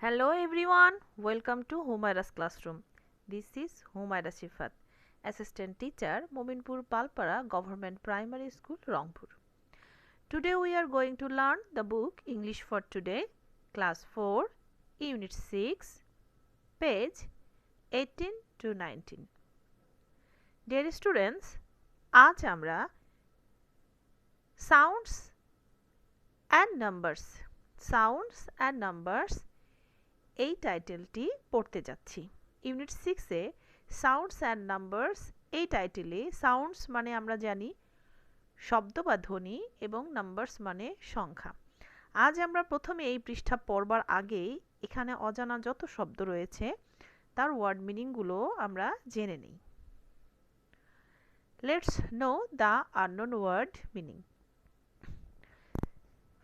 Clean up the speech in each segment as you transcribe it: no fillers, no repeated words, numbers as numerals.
Hello everyone, welcome to Humaira's classroom. This is Humaira Shifat, Assistant Teacher, Mominpur Palpara Government Primary School, Rangpur. Today we are going to learn the book English for Today, Class 4, Unit 6, page 18 to 19. Dear students, আজ আমরা sounds and numbers এই টাইটেলটি পড়তে যাচ্ছি। Unit 6 A sounds and numbers এই টাইটেলে sounds মানে আমরা জানি শব্দ বা ধ্বনি এবং নাম্বারস মানে সংখ্যা। আজ আমরা প্রথমে এই পৃষ্ঠা পড়বার আগেই এখানে অজানা যত শব্দ রয়েছে তার ওয়ার্ড মিনিংগুলো আমরা জেনে নিই। Let's know the unknown word meaning.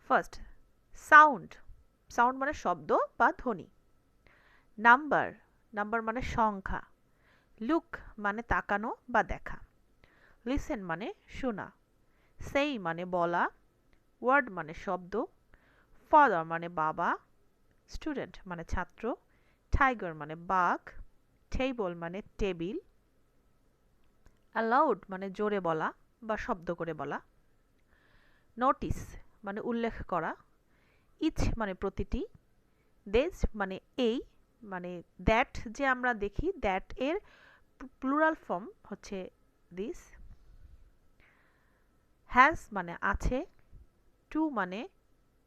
First, sound মানে শব্দ বা ধ্বনি। নাম্বার মানে সংখ্যা। লুক মানে তাকানো বা দেখা। লিসেন মানে শোনা। সেই মানে বলা। ওয়ার্ড মানে শব্দ। ফাদার মানে বাবা। স্টুডেন্ট মানে ছাত্র। টাইগার মানে বাঘ। টেবল মানে টেবিল। অ্যালাউড মানে জোরে বলা বা শব্দ করে বলা। নোটিস মানে উল্লেখ করা। ইচ মানে প্রতিটি। দেজ মানে এই, মানে দ্যাট যে আমরা দেখি দ্যাট এর প্লুরাল ফর্ম হচ্ছে দিস। হ্যাজ মানে আছে। টু মানে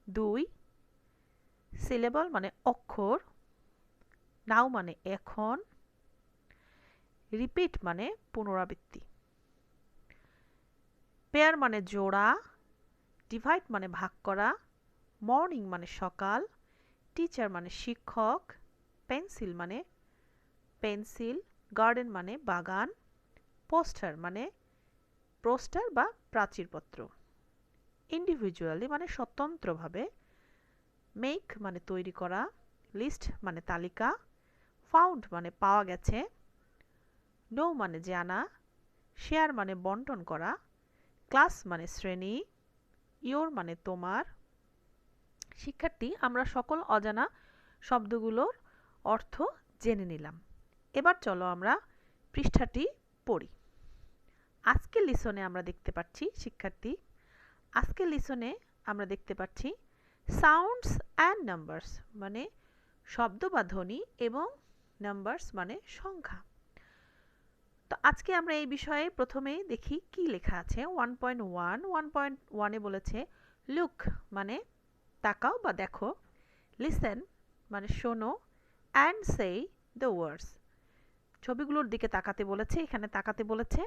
দুই। সিলেবল মানে অক্ষর। নাও মানে এখন। রিপিট মানে পুনরাবৃত্তি। পেয়ার মানে জোড়া। ডিভাইড মানে ভাগ করা। মর্নিং মানে সকাল। টিচার মানে শিক্ষক। পেন্সিল মানে পেন্সিল। গার্ডেন মানে বাগান। পোস্টার মানে পোস্টার বা প্রাচীরপত্র। ইন্ডিভিজুয়ালি মানে স্বতন্ত্রভাবে। মেক মানে তৈরি করা। লিস্ট মানে তালিকা। ফাউন্ড মানে পাওয়া গেছে। নো মানে জানা। শেয়ার মানে বন্টন করা। ক্লাস মানে শ্রেণী। ইয়োর মানে তোমার। শিক্ষার্থী, আমরা সকল অজানা শব্দগুলোর অর্থ জেনে নিলাম। এবার চলো আমরা পৃষ্ঠাটি পড়ি। আজকের লিসনে আমরা দেখতে পাচ্ছি শিক্ষার্থী, আজকের লিসনে আমরা দেখতে পাচ্ছি সাউন্ডস অ্যান্ড নাম্বারস মানে শব্দ বা ধ্বনি এবং নাম্বারস মানে সংখ্যা। তো আজকে আমরা এই বিষয়ে প্রথমেই দেখি কি লেখা আছে। 1.1 বলেছে লুক মানে তাকাও বা দেখো। লিসেন মানে শোনো। অ্যান্ড সেই দ্য ওয়ার্ডস ছবিগুলোর দিকে তাকাতে বলেছে, এখানে তাকাতে বলেছে।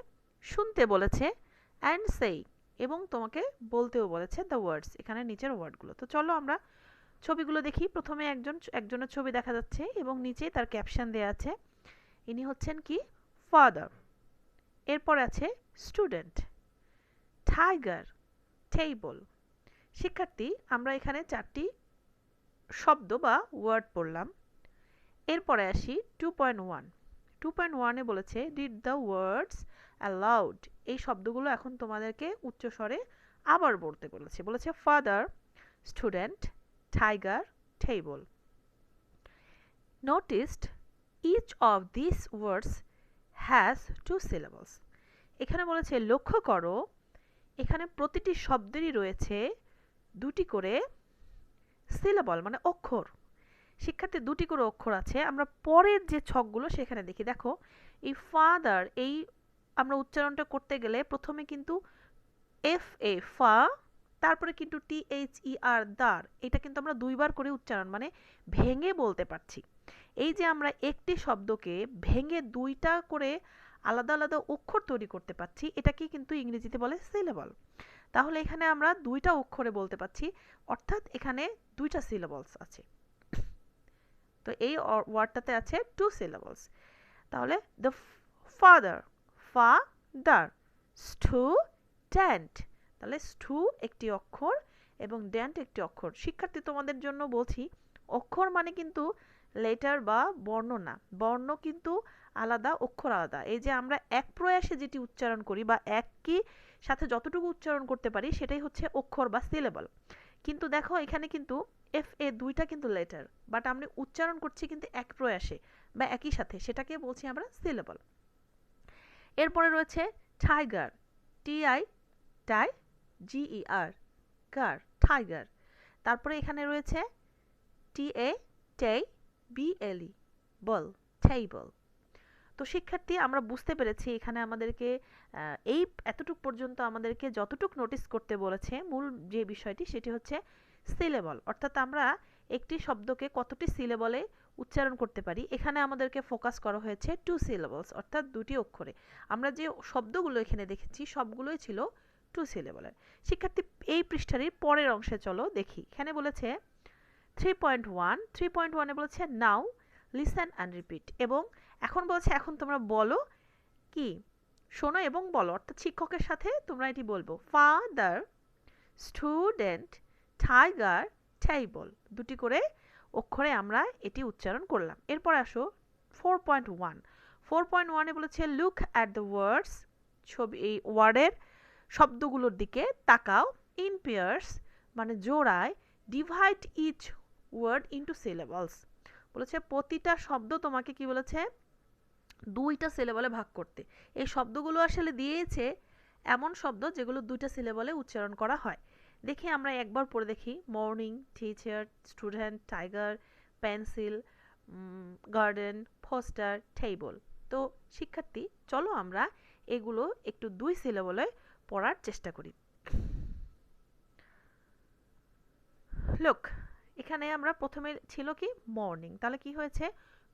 শুনতে বলেছে অ্যান্ড সেই এবং তোমাকে বলতেও বলেছে দ্য ওয়ার্ডস, এখানে নিচের ওয়ার্ডগুলো। তো চলো আমরা ছবিগুলো দেখি। প্রথমে একজনের ছবি দেখা যাচ্ছে এবং নিচে তার ক্যাপশন দেয়া আছে। ইনি হচ্ছেন কি ফাদার। এরপর আছে স্টুডেন্ট, টাইগার, টেবল। শিক্ষার্থী, আমরা এখানে চারটি শব্দ বা ওয়ার্ড পড়লাম। এরপরে আসি 2.1 বলেছে রিড দ্য ওয়ার্ডস অ্যালাউড। এই শব্দগুলো এখন তোমাদেরকে উচ্চস্বরে আবার বলতে বলেছে father, student, tiger, table. Noticed each of this words has two syllables. এখানে বলেছে লক্ষ্য করো এখানে প্রতিটি শব্দেরই রয়েছে দুটি করে সিলেবল মানে অক্ষর। শিক্ষার্থী, দুটি করে অক্ষর আছে। আমরা পরের যে ছকগুলো সেখানে দেখি। দেখো এই ফাদার, এই আমরা উচ্চারণটা করতে গেলে প্রথমে কিন্তু FA ফা, তারপরে কিন্তু THER দার, এটা কিন্তু আমরা দুইবার করে উচ্চারণ মানে ভেঙে বলতে পারছি। এই যে আমরা একটি শব্দকে ভেঙে দুইটা করে আলাদা আলাদা অক্ষর তৈরি করতে পারছি, এটাকে কিন্তু ইংরেজিতে বলে সিলেবল। তাহলে এখানে আমরা দুইটা অক্ষরে বলতে পারছি, অর্থাৎ এখানে দুইটা সিলেবলস আছে। তো এই ওয়ার্ডটাতে আছে টু সিলেবলস। তাহলে দ্য ফাদার, ফাদার, স্টুডেন্ট, তাহলে স্টু একটি অক্ষর এবং ডেন্ট একটি অক্ষর। শিক্ষার্থী, তোমাদের জন্য বলছি অক্ষর মানে কিন্তু লেটার বা বর্ণ না, বর্ণ কিন্তু আলাদা, অক্ষর আলাদা। এই যে আমরা এক প্রয়াসে যেটি উচ্চারণ করি বা একই সাথে যতটুকু উচ্চারণ করতে পারি সেটাই হচ্ছে অক্ষর বা সিলেবল। কিন্তু দেখো এখানে কিন্তু FA দুইটা কিন্তু লেটার, বাট আমরা উচ্চারণ করছি কিন্তু এক প্রয়াসে বা একই সাথে, সেটাকে বলছি আমরা সিলেবল। এরপরে রয়েছে টাইগার, TI টাই GER, গার, টাইগার। তারপরে এখানে রয়েছে TA টেই, BLE বল, টেবল। তো শিক্ষার্থী আমরা বুঝতে পেরেছি এখানে আমাদেরকে এই এতটুক পর্যন্ত আমাদেরকে যতটুক নোটিস করতে বলেছে মূল যে বিষয়টি সেটি হচ্ছে সিলেবল, অর্থাৎ আমরা একটি শব্দকে কতটি সিলেবলে উচ্চারণ করতে পারি। এখানে আমাদেরকে ফোকাস করা হয়েছে 2 সিলেবলস, অর্থাৎ দুটি অক্ষরে। আমরা যে শব্দগুলো এখানে দেখেছি সবগুলোই ছিল 2 সিলেবলের। শিক্ষার্থী এই পৃষ্ঠারই পরের অংশে চলো দেখি। এখানে বলেছে 3.1 এ বলেছে নাও লিসেন অ্যান্ড রিপিট, এবং এখন বলছে এখন তোমরা বলো কি, শোনো এবং বলো, অর্থাৎ শিক্ষকের সাথে তোমরা এটি বলবো। ফাদার, স্টুডেন্ট, টাইগার, টেবল, দুটি করে অক্ষরে আমরা এটি উচ্চারণ করলাম। এরপর আসো 4.1 এ বলেছে লুক অ্যাট দ্য ওয়ার্ডস, ছবি এই ওয়ার্ডের শব্দগুলোর দিকে তাকাও। ইন পেয়ার্স মানে জোড়ায়, divide each word into syllables, বলেছে প্রতিটা শব্দ তোমাকে কি বলেছে দুইটা সিলেবলে ভাগ করতে। এই শব্দগুলো আসলে দিয়েছে এমন শব্দ যেগুলো দুইটা সিলেবলে উচ্চারণ করা হয়। দেখি আমরা একবার পড়ে দেখি। Morning, teacher, student, tiger, pencil, garden, poster, table. তো শিক্ষার্থী চলো আমরা এগুলো একটু দুই সিলেবলে পড়ার চেষ্টা করি। লুক, এখানে আমরা প্রথমে ছিল কি মর্নিং, তাহলে কি হয়েছে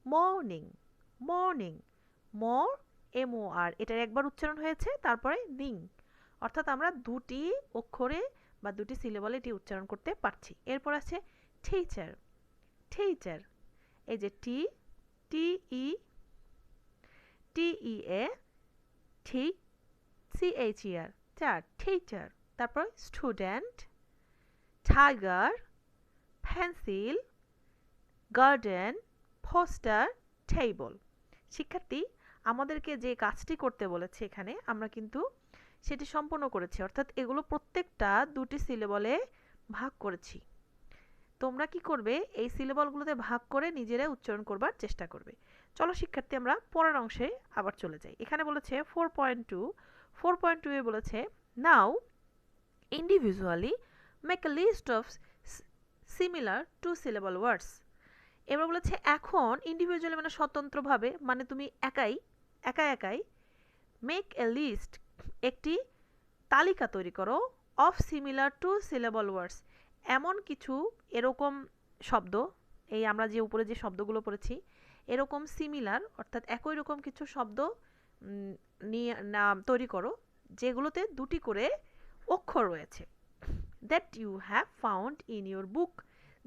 মর্নিং, মর্নিং, মর, MOR, এটার একবার উচ্চারণ হয়েছে, তারপরে নিং, অর্থাৎ আমরা দুটি অক্ষরে বা দুটি সিলেবলে এটি উচ্চারণ করতে পারছি। এরপর আছে টিচার, টিচার, এই যে TEA CHER, চার, টিচার। তারপর student, tiger, pencil, garden, poster, table. শিক্ষার্থী আমাদেরকে যে কাজটি করতে বলেছে এখানে আমরা কিন্তু সেটি সম্পূর্ণ করেছি, অর্থাৎ এগুলো প্রত্যেকটা দুটি সিলেবলে ভাগ করেছি। তোমরা কি করবে এই সিলেবলগুলোতে ভাগ করে নিজেরা উচ্চারণ করবার চেষ্টা করবে। চলো শিক্ষার্থী আমরা পরের অংশে আবার চলে যাই। এখানে বলেছে 4.2 এ বলেছে now individually make a list of similar two syllable words. এবার বলেছে এখন ইন্ডিভিজুয়ালি মানে স্বতন্ত্রভাবে, মানে তুমি একাই মেক এ লিস্ট একটি তালিকা তৈরি করো অফ সিমিলার টু সিলেবল ওয়ার্ডস, এমন কিছু এরকম শব্দ, এই আমরা যে উপরে যে শব্দগুলো পড়েছি এরকম সিমিলার অর্থাৎ একই রকম কিছু শব্দ নিয়ে তৈরি করো যেগুলোতে দুটি করে অক্ষর রয়েছে। That you have found in your book,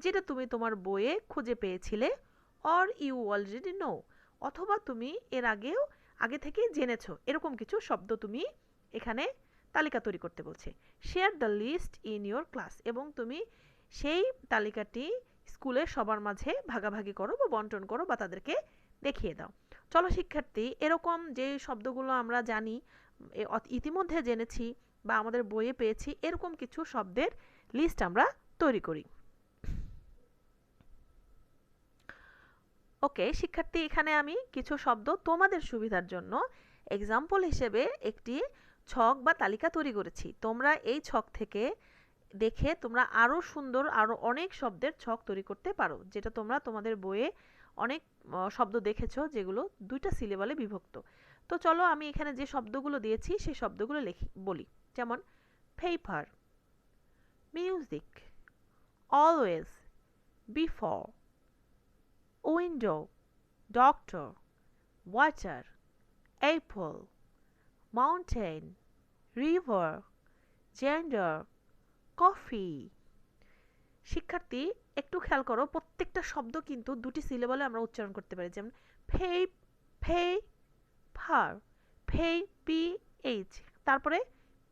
যেটা তুমি তোমার বইয়ে খুঁজে পেয়েছিলে। অর ইউ অলরেডি নো, অথবা তুমি এর আগে থেকে জেনেছো, এরকম কিছু শব্দ তুমি এখানে তালিকা তৈরি করতে বলছে। Share the list in your class, এবং তুমি সেই তালিকাটি স্কুলে সবার মাঝে ভাগাভাগি করো বা বন্টন করো বা তাদেরকে দেখিয়ে দাও। চলো শিক্ষার্থী এরকম যে শব্দগুলো আমরা জানি, ইতিমধ্যে জেনেছি বা আমাদের বইয়ে পেয়েছি, এরকম কিছু শব্দের লিস্ট আমরা তৈরি করি। ওকে শিক্ষার্থী, এখানে আমি কিছু শব্দ তোমাদের সুবিধার জন্য এক্সাম্পল হিসেবে একটি ছক বা তালিকা তৈরি করেছি। তোমরা এই ছক থেকে দেখে তোমরা আরো সুন্দর আরো অনেক শব্দের ছক তৈরি করতে পারো, যেটা তোমরা তোমাদের বইয়ে অনেক শব্দ দেখেছো যেগুলো দুইটা সিলেবলে বিভক্ত। তো চলো আমি এখানে যে শব্দগুলো দিয়েছি সেই শব্দগুলো বলি। যেমন paper, music, always, before, window, doctor, water, apple, mountain, river, gender, coffee। শিক্ষার্থী একটু খেয়াল করো প্রত্যেকটা শব্দ কিন্তু দুটি সিলেবলে আমরা উচ্চারণ করতে পারি। যেমন পেপার, PH, তারপরে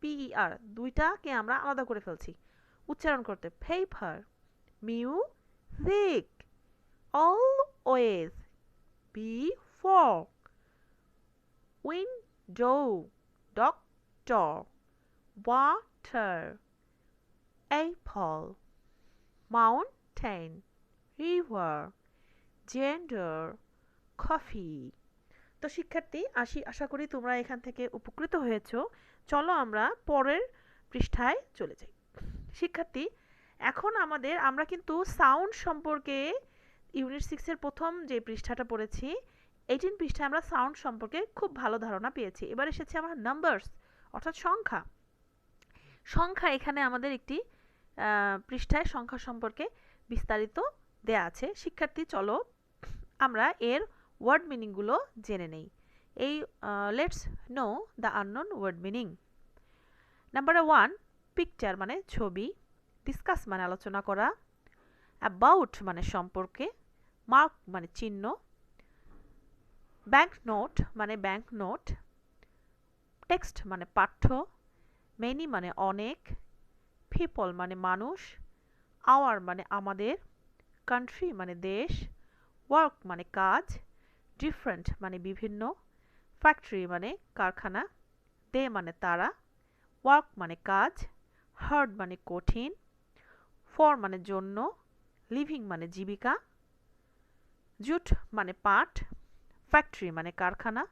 PER, দুইটাকে আমরা আলাদা করে ফেলছি উচ্চারণ করতে। Paper, music, always, before, window, doctor, water, apple, mountain, mountain, river, gender, coffee. তো শিক্ষার্থী আশা করি তোমরা এখান থেকে উপকৃত হয়েছো। চলো আমরা পরের পৃষ্ঠায় চলে যাই। শিক্ষার্থী, এখন আমরা কিন্তু সাউন্ড সম্পর্কে ইউনিট 6 এর প্রথম যে পৃষ্ঠাটা পড়েছি 18 পৃষ্ঠায় আমরা সাউন্ড সম্পর্কে খুব ভালো ধারণা পেয়েছি। এবার এসেছে আমরা নাম্বারস অর্থাৎ সংখ্যা এখানে আমাদের একটি পৃষ্ঠায় সংখ্যা সম্পর্কে বিস্তারিত দেয়া আছে। শিক্ষার্থী চলো আমরা এর ওয়ার্ড মিনিংগুলো জেনে নেই। Let's know the unknown word meaning. Number 1, picture মানে ছবি, ডিসকাস মানে আলোচনা করা, অ্যাবাউট মানে সম্পর্কে, মার্ক মানে চিহ্ন, ব্যাংক নোট মানে ব্যাংক নোট, টেক্সট মানে পাঠ্য, মেনি মানে অনেক, পিপল মানে মানুষ, আওয়ার মানে আমাদের, কান্ট্রি মানে দেশ, ওয়ার্ক মানে কাজ, ডিফারেন্ট মানে বিভিন্ন, ফ্যাক্টরি মানে কারখানা, দে মানে তারা, ওয়ার্ক মানে কাজ, হার্ড মানে কঠিন, ফর মানে জন্য, লিভিং মানে জীবিকা, জুট মানে পাট, ফ্যাক্টরি মানে কারখানা,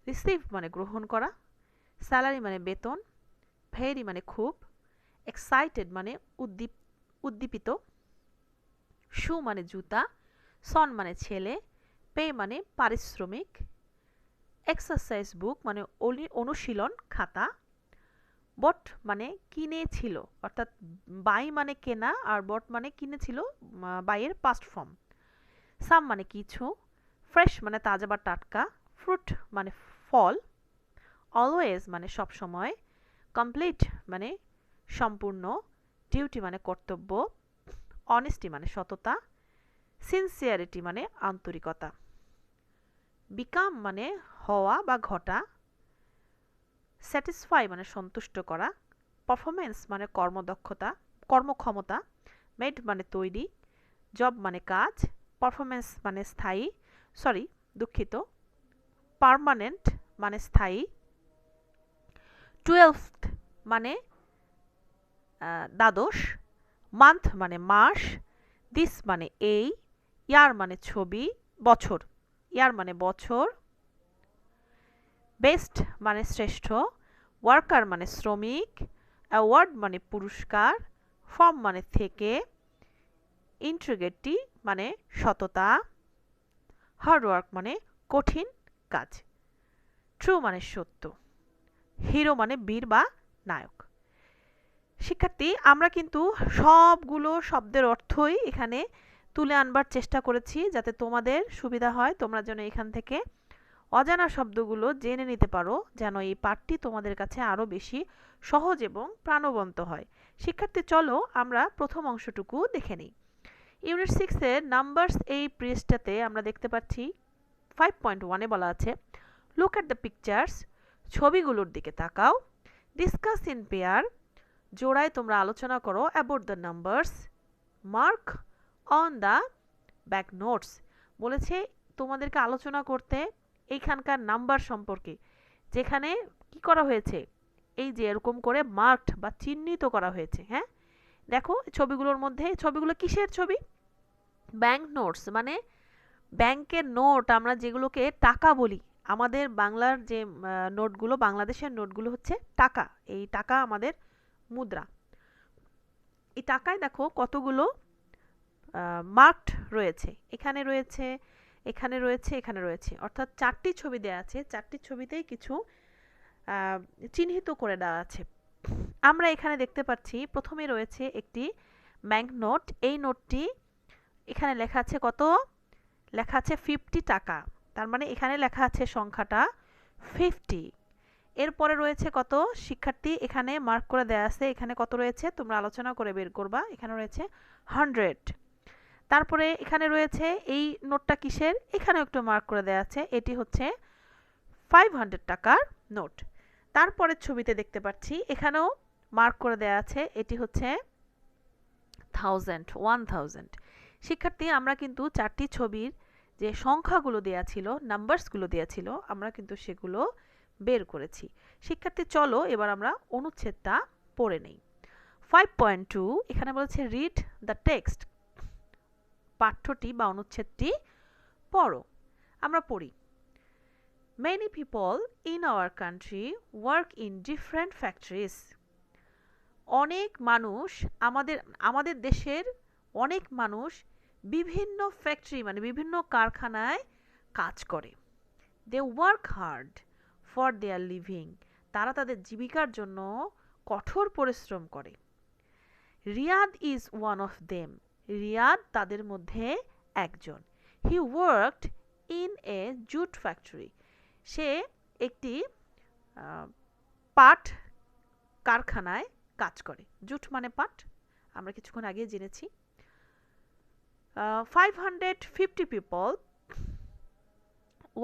রিসিভ মানে গ্রহণ করা, স্যালারি মানে বেতন, ভেরি মানে খুব, এক্সাইটেড মানে উদ্দীপিত, শু মানে জুতা, সন মানে ছেলে, পে মানে পারিশ্রমিক, এক্সারসাইজ বুক মানে অনুশীলন খাতা, বট মানে কিনেছিল অর্থাৎ বাই মানে কেনা আর বট মানে কিনেছিল বাইয়ের পাস্ট ফর্ম, সাম মানে কিছু, ফ্রেশ মানে তাজা বা টাটকা, ফ্রুট মানে ফল, অলওয়েজ মানে সব সময়, কমপ্লিট মানে সম্পূর্ণ, ডিউটি মানে কর্তব্য, অনেস্টি মানে সততা, সিনসিয়ারিটি মানে আন্তরিকতা, বিকাম মানে হওয়া বা ঘটা, স্যাটিসফাই মানে সন্তুষ্ট করা, পারফরমেন্স মানে কর্মক্ষমতা, মেড মানে তৈরি, জব মানে কাজ, পারফরমেন্স মানে পার্মানেন্ট মানে স্থায়ী, 12th মানে দ্বাদশ, মান্থ মানে মাস, দিস মানে এই, ইয়ার মানে বছর, বেস্ট মানে শ্রেষ্ঠ, ওয়ার্কার মানে শ্রমিক, অ্যাওয়ার্ড মানে পুরস্কার, ফর্ম মানে থেকে, ইন্টিগ্রিটি মানে সততা, হার্ডওয়ার্ক মানে কঠিন কাজ, ট্রু মানে সত্য, হিরো মানে বীর বা নায়ক। শিক্ষার্থী, আমরা কিন্তু সবগুলো শব্দের অর্থই এখানে তুলে আনবার চেষ্টা করেছি যাতে তোমাদের সুবিধা হয়, তোমরা যেন এখান থেকে অজানা শব্দগুলো জেনে নিতে পারো, যেন এই পাঠটি তোমাদের কাছে আরো বেশি সহজ এবং প্রাণবন্ত হয়। শিক্ষার্থী চলো আমরা প্রথম অংশটুকু দেখে নিই। ইউনিট 6 এর নাম্বারস এই পৃষ্ঠাতে আমরা দেখতে পাচ্ছি 5.1 এ বলা আছে লুক এট দ্য পিকচার্স, ছবিগুলোর দিকে তাকাও, ডিসকাস ইন পেয়ার, জোড়ায় তোমরা আলোচনা করো, about the numbers, mark on the back notes, বলেছে তোমাদেরকে আলোচনা করতে এইখানকার নাম্বার সম্পর্কে, যেখানে কি করা হয়েছে এই যে এরকম করে মার্কড বা চিহ্নিত করা হয়েছে। হ্যাঁ, দেখো ছবিগুলোর মধ্যে, ছবিগুলো কিসের ছবি? ব্যাংক নোটস মানে ব্যাংকের নোট, আমরা যেগুলোকে টাকা বলি, আমাদের বাংলার যে নোটগুলো, বাংলাদেশের নোটগুলো হচ্ছে টাকা, এই টাকা আমাদের মুদ্রা। এই টাকায় দেখো কতগুলো মার্কড রয়েছে, এখানে রয়েছে, এখানে রয়েছে, এখানে রয়েছে, অর্থাৎ 4টি ছবি দেওয়া আছে, 4টি ছবিতেই কিছু চিহ্নিত করে দেওয়া আছে। আমরা এখানে দেখতে পাচ্ছি প্রথমে রয়েছে একটি ব্যাংক নোট, এই নোটটি এখানে লেখা আছে কত? লেখা আছে 50 টাকা, তার মানে এখানে লেখা আছে সংখ্যাটা 50। এরপরে রয়েছে কত শিক্ষার্থী? এখানে মার্ক করে দেয়া আছে, এখানে কত রয়েছে তোমরা আলোচনা করে বের করবা, এখানে রয়েছে 100। তারপরে এখানে রয়েছে এই নোটটা কিসের? এখানেও একটু মার্ক করে দেয়া আছে, এটি হচ্ছে 500 টাকার নোট। তারপরের ছবিতে দেখতে পাচ্ছি এখানেও মার্ক করে দেয়া আছে, এটি হচ্ছে 1000। শিক্ষার্থী, আমরা কিন্তু 4টি ছবির যে সংখ্যাগুলো দেয়া ছিল, নাম্বারসগুলো দেয়া ছিল, আমরা কিন্তু সেগুলো বের করেছি। শিক্ষার্থী চলো এবার আমরা অনুচ্ছেদটা পড়ে নেই। 5.2 এখানে বলেছে রিড দ্য টেক্সট, পাঠ্যটি বা অনুচ্ছেদটি পড়ো। আমরা পড়ি। Many people in our country work in different factories. অনেক মানুষ আমাদের দেশের অনেক মানুষ বিভিন্ন ফ্যাক্টরি মানে বিভিন্ন কারখানায় কাজ করে। They work hard for their living. তারা তাদের জীবিকার জন্য কঠোর পরিশ্রম করে। Riyad is one of them. Riyad তাদের মধ্যে একজন। He worked in a jute factory. সে একটি পাট কারখানায় কাজ করে। জুট মানে পাট, আমরা কিছুক্ষণ আগে জেনেছি। 550 people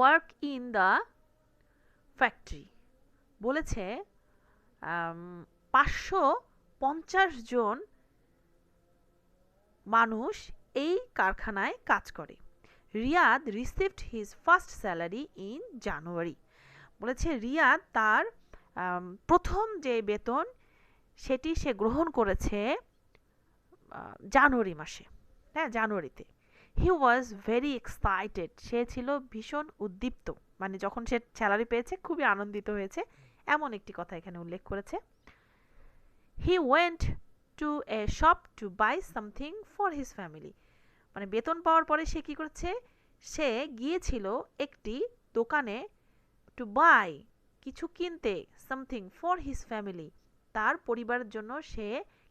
work in the factory. বলেছে 550 জন মানুষ এই কারখানায় কাজ করে। Riyad received his first salary in January. বলেছে রিয়াদ তার প্রথম যে বেতন সেটি সে গ্রহণ করেছে জানুয়ারি মাসে, হ্যাঁ জানুয়ারিতে। হি ওয়াজ ভেরি এক্সাইটেড। সে ছিল ভীষণ উদ্দীপ্ত, মানে যখন সে স্যালারি পেয়েছে খুবই আনন্দিত হয়েছে, এমন একটি কথা এখানে উল্লেখ করেছে। He went to a shop to buy something for his family. মানে বেতন পাওয়ার পরে সে কি করেছে, সে গিয়েছিল একটি দোকানে টু বাই কিছু কিনতে, সামথিং ফর হিজ ফ্যামিলি তার পরিবারের জন্য সে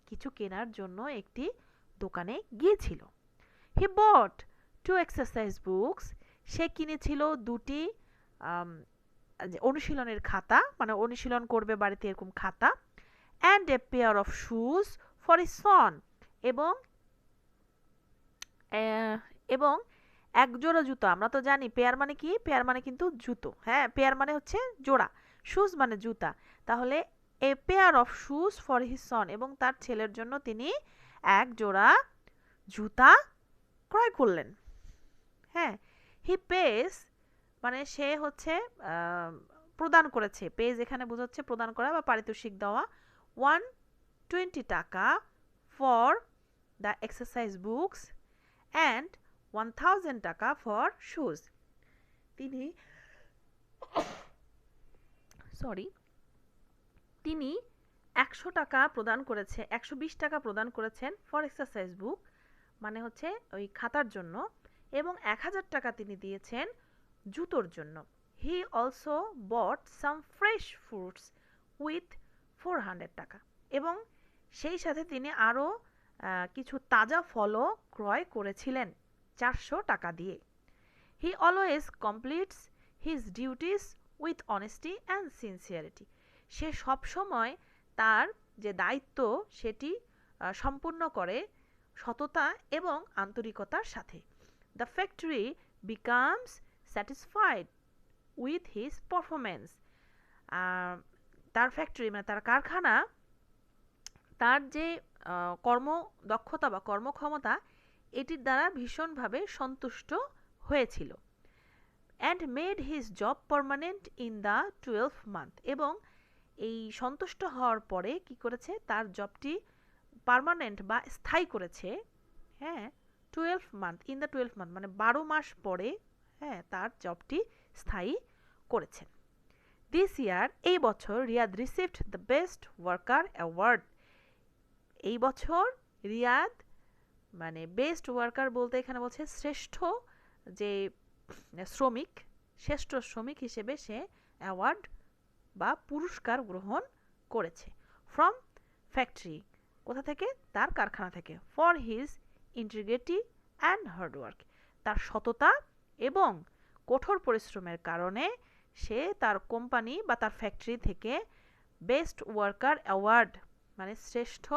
কিছু কেনার জন্য একটি দোকানে গিয়েছিল। হি বট টু এক্সারসাইজ বুকস। সে কিনেছিল দুটি অনুশীলনের খাতা, মানে অনুশীলন করবে বাড়িতে এরকম খাতা। And a pair of shoes for his son. এবং এক জোড়া জুতো। আমরা তো জানি পেয়ার মানে কি, পেয়ার মানে কিন্তু জুতো, হ্যাঁ পেয়ার মানে হচ্ছে জোড়া, শুজ মানে জুতা। তাহলে a pair of shoes for his son, এবং তার ছেলের জন্য তিনি এক জোড়া জুতা ক্রয় করলেন। হ্যাঁ, হি পেজ মানে সে হচ্ছে প্রদান করেছে, পেজ এখানে বোঝাচ্ছে প্রদান করা বা পারিতোষিক দেওয়া। 120 টাকা for the exercise books and 1000 টাকা ফর শুজ। তিনি 100 টাকা প্রদান করেছে, 120 টাকা প্রদান করেছেন ফর এক্সারসাইজ বুক মানে হচ্ছে ওই খাতার জন্য, এবং 1000 টাকা তিনি দিয়েছেন জুতোর জন্য। He also bot some fresh fruits with 400 টাকা, এবং সেই সাথে তিনি আরও কিছু তাজা ফলও ক্রয় করেছিলেন 400 টাকা দিয়ে। He always completes his duties with honesty and sincerity. সে সবসময় তার যে দায়িত্ব সেটি সম্পূর্ণ করে সততা এবং আন্তরিকতার সাথে। The factory becomes satisfied with his performance. তার ফ্যাক্টরি মানে তার কারখানা তার যে কর্মদক্ষতা বা কর্মক্ষমতা এটির দ্বারা ভীষণভাবে সন্তুষ্ট হয়েছিল। And made his job permanent in the 12th month. এবং এই সন্তুষ্ট হওয়ার পরে কি করেছে, তার জবটি পার্মানেন্ট বা স্থায়ী করেছে। হ্যাঁ, 12th month, in the 12th month মানে 12 মাস পরে, হ্যাঁ তার জবটি স্থায়ী করেছেন। দিস ইয়ার এই বছর Riyad received the best worker award. এই বছর রিয়াদ মানে বেস্ট ওয়ার্কার বলতে এখানে বলছে শ্রেষ্ঠ যে শ্রমিক, শ্রেষ্ঠ শ্রমিক হিসেবে সে অ্যাওয়ার্ড বা পুরস্কার গ্রহণ করেছে। ফ্রম ফ্যাক্টরি, কোথা থেকে, তার কারখানা থেকে। For his integrity and hard work, তার সততা এবং কঠোর পরিশ্রমের কারণে সে তার কোম্পানি বা তার ফ্যাক্টরি থেকে বেস্ট ওয়ার্কার অ্যাওয়ার্ড মানে শ্রেষ্ঠ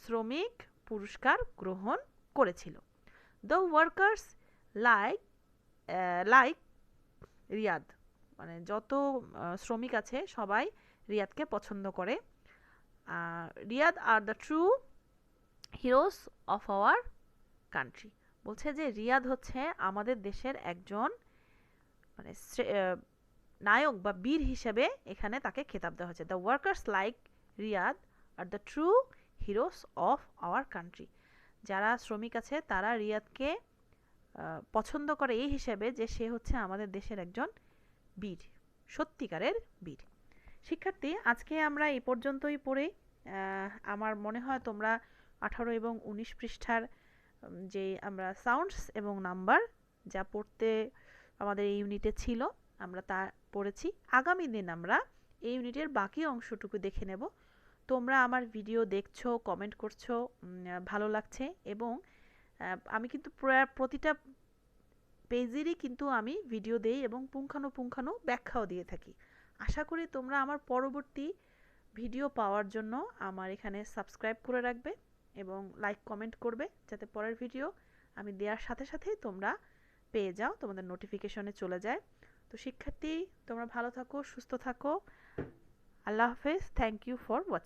শ্রমিক পুরস্কার গ্রহণ করেছিল। দ্য ওয়ার্কার্স লাইক রিয়াদ, মানে যত শ্রমিক আছে সবাই রিয়াদকে পছন্দ করে। Riyad are the true heroes of our country. বলছে যে রিয়াদ হচ্ছে আমাদের দেশের একজন মানে নায়ক বা বীর হিসেবে এখানে তাকে খেতাব দেওয়া হয়েছে। The workers like Riyad are the true heroes of our country. যারা শ্রমিক আছে তারা রিয়াদকে পছন্দ করে এই হিসেবে যে সে হচ্ছে আমাদের দেশের একজন বীর, সত্যিকারের বীর। শিক্ষার্থী, আজকে আমরা এই পর্যন্তই পড়ে আমার মনে হয় তোমরা 18 এবং 19 পৃষ্ঠার যে আমরা সাউন্ডস এবং নাম্বার যা পড়তে আমাদের এই ইউনিটে ছিল আমরা তা পড়েছি। আগামী দিন আমরা এই ইউনিটের বাকি অংশটুকু দেখে নেব। তোমরা আমার ভিডিও দেখছো, কমেন্ট করছো, ভালো লাগছে, এবং আমি কিন্তু প্রতিটা পেজেরই কিন্তু আমি ভিডিও দেই এবং পুঙ্খানুপুঙ্খানু ব্যাখ্যাও দিয়ে থাকি। আশা করি তোমরা আমার পরবর্তী ভিডিও পাওয়ার জন্য আমার এখানে সাবস্ক্রাইব করে রাখবে এবং লাইক কমেন্ট করবে, যাতে পরের ভিডিও আমি দেওয়ার সাথে সাথেই তোমরা পেয়ে যাও, তোমাদের নোটিফিকেশনে চলে যায়। তো শিক্ষার্থী, তোমরা ভালো থাকো, সুস্থ থাকো। আল্লাহ হাফেজ। Thank you for watching.